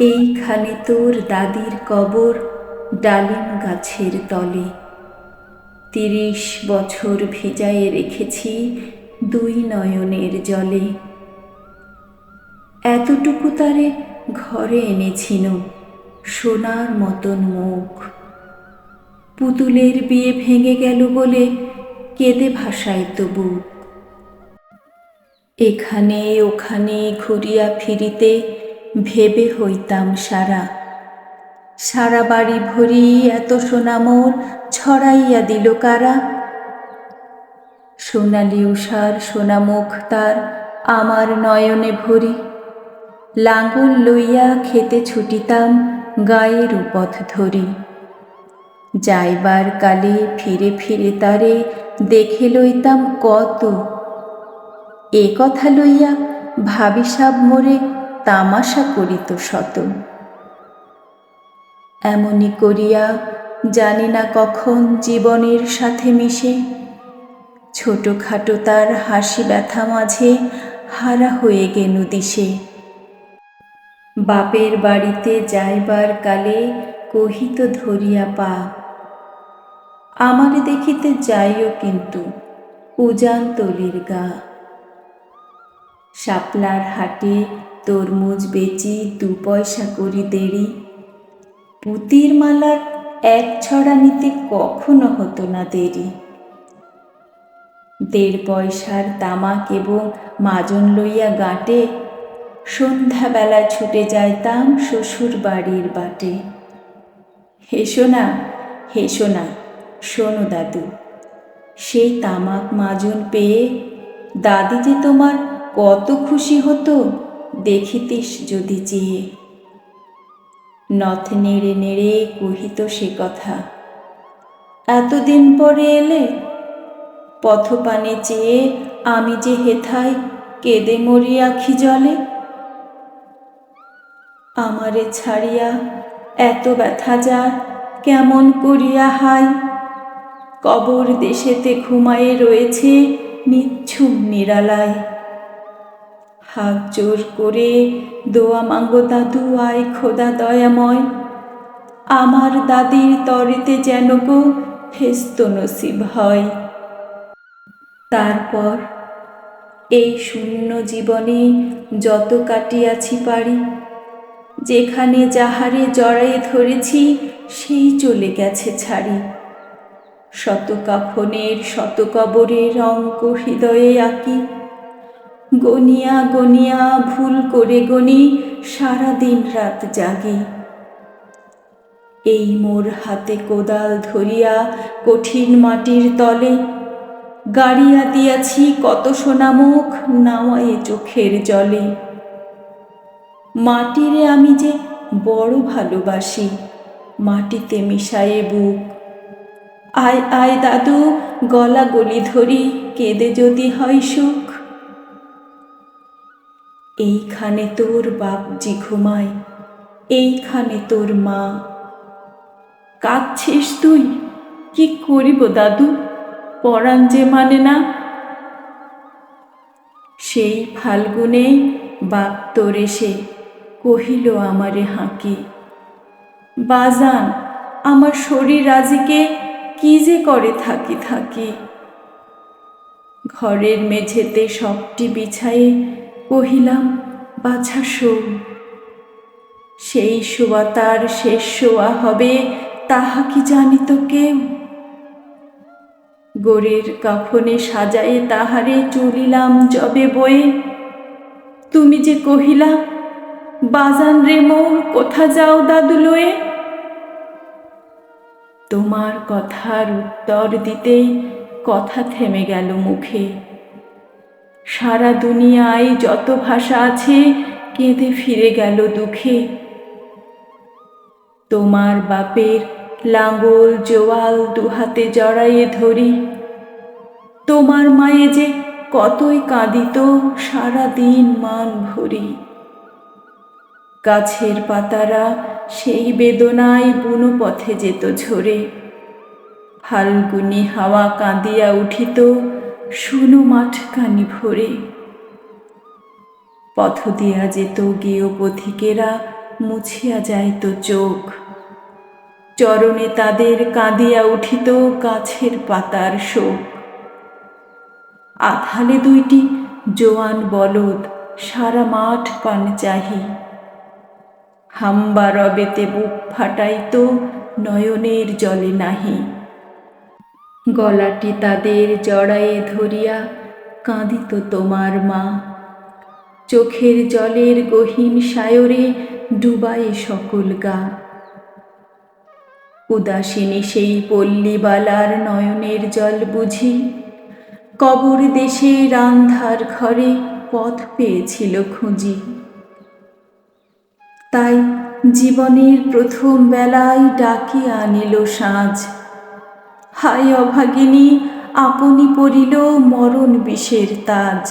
এইখানে তোর দাদির কবর ডালিম গাছের তলে। ৩০ বছর ভিজায়ে রেখেছি দুই নয়নের জলে। এতটুকু তারে ঘরে এনেছিল সোনার মতন মুখ। পুতুলের বিয়ে ভেঙে গেল বলে কেঁদে ভাসাইত বুক। এখানে ওখানে ঘুরিয়া ফিরিতে ভেবে হইতাম সারা। সারা বাড়ি ভরি এত সোনা মোর ছড়াইয়া দিল কারা। সোনালি উষার সোনামুখ তার আমার নয়নে ভরি। লাঙ্গল লইয়া খেতে ছুটিতাম গায়ের উপথ ধরি। যাইবার কালে ফিরে ফিরে তারে দেখে লইতাম কত। এ কথা লইয়া ভাবিসাব মোরে তামাশা করিত শত। এমনি করিয়া জানি না কখন জীবনের সাথে মিশে ছোটখাটো তার হাসি ব্যথা মাঝে হারা হয়ে গেনু দিশে। বাপের বাড়িতে যাইবার কালে কহিত ধরিয়া পা, আমারে দেখিতে যাইও কিন্তু উজানতলির গা। শাপলার হাটে তরমুজ বেচি 2 পয়সা করি দেরি। পুতির মালার 1 ছড়া নিতে কখনো হতো না দেরি। 1.5 পয়সার তামাক এবং মাজন লইয়া গাঁটে সন্ধ্যাবেলায় ছুটে যাইতাম শ্বশুর বাড়ির বাটে। হেসো না হেসো না, শোনো দাদু, সেই তামাক মাজন পেয়ে দাদি যে তোমার কত খুশি হতো দেখিতিস যদি চেয়ে। নথ নেড়ে নেড়ে কহিত সে কথা, এতদিন পরে এলে। পথপানে চেয়ে আমি যে হেথায় কেঁদে মরি আখি জলে। আমারে ছাড়িয়া এত ব্যথা যার কেমন করিয়া হাই। কবর দেশেতে ঘুমায়ে রয়েছে নিচ্ছুম নিরালায়। হাত জোর করে দোয়া মাঙ্গো দাদু, আয় খোদা দয়াময়। আমার দাদির তরেতে যেন গো ফেস্ত নসিব হয়। তারপর এই শূন্য জীবনে যত কাটিয়াছি পারি, যেখানে যাহারে জড়ায়ে ধরেছি সেই চলে গেছে ছাড়ি। শত কাফনের শত কবরের অঙ্ক হৃদয়ে আঁকি। গনিয়া গনিয়া ভুল করে গনি সারা দিন রাত জাগি। এই মোর হাতে কোদাল ধরিয়া কঠিন মাটির তলে গাড়িয়া দিয়াছি কত সোনামুখ নামায়ে চোখের জলে। মাটিরে আমি যে বড় ভালোবাসি, মাটিতে মিশায়ে বুক। আয় আয় দাদু, গলা গলি ধরি কেঁদে যদি হয় সুখ। এইখানে তোর বাপজি ঘুমায়, এইখানে তোর মা। কাঁদছিস তুই? কি করিব দাদু, পরাণ যে মানে না। সেই ফাল্গুনে বাপ তোর এসে কহিল আমারে হাঁকি, বাজান আমার শরীর আজিকে কি যে করে থাকি থাকি। ঘরের মেঝেতে সবটি বিছায়ে কহিলাম, বাছা শো। সেই শোয়া তার শেষ শোয়া হবে তাহা কি জানিত কেউ। গোরের কাফনে সাজায়ে তাহারে চলিলাম যবে বয়ে। তুমি যে কহিলা, বাজান রে মোর কোথা যাও দাদু লয়ে। তোমার কথার উত্তর দিতেই কথা থেমে গেল মুখে। সারা দুনিয়ায় যত ভাষা আছে কেঁদে ফিরে গেল দুঃখে। তোমার বাপের লাঙ্গল জোয়াল দুহাতে জড়াইয়ে ধরি। তোমার মায়ে যে কতই কাঁদিত সারা দিন মান ভরি। গাছের পাতারা সেই বেদনায় বুনো পথে যেত ঝরে। ফাল্গুনি হাওয়া কাঁদিয়া উঠিত শুনো মাঠখানি ভরে। পথ দিয়া যেত গেয় পথিকেরা মুছিয়া যাইত চোখ, চরণে তাদের কাঁদিয়া উঠিত গাছের পাতার শোক। আঁধালে দুইটি জোয়ান বলদ সারা মাঠ পান চাহি, হাম্বা রবেতে বুক ফাটাইত নয়নের জলে নাহি। গলাটি তাদের জড়ায়ে ধরিয়া কাঁদিত তোমার মা, চোখের জলের গহীন সায়রে ডুবায়ে সকল গা। উদাসিনী সেই পল্লীবালার নয়নের জল বুঝি কবর দেশের আন্ধার ঘরে পথ পেয়েছিল খুঁজি। তাই জীবনের প্রথম বেলায় ডাকিয়া আনিল সাঁঝ, হায় অভাগিনী আপনি পরিল মরণ বিষের তাজ।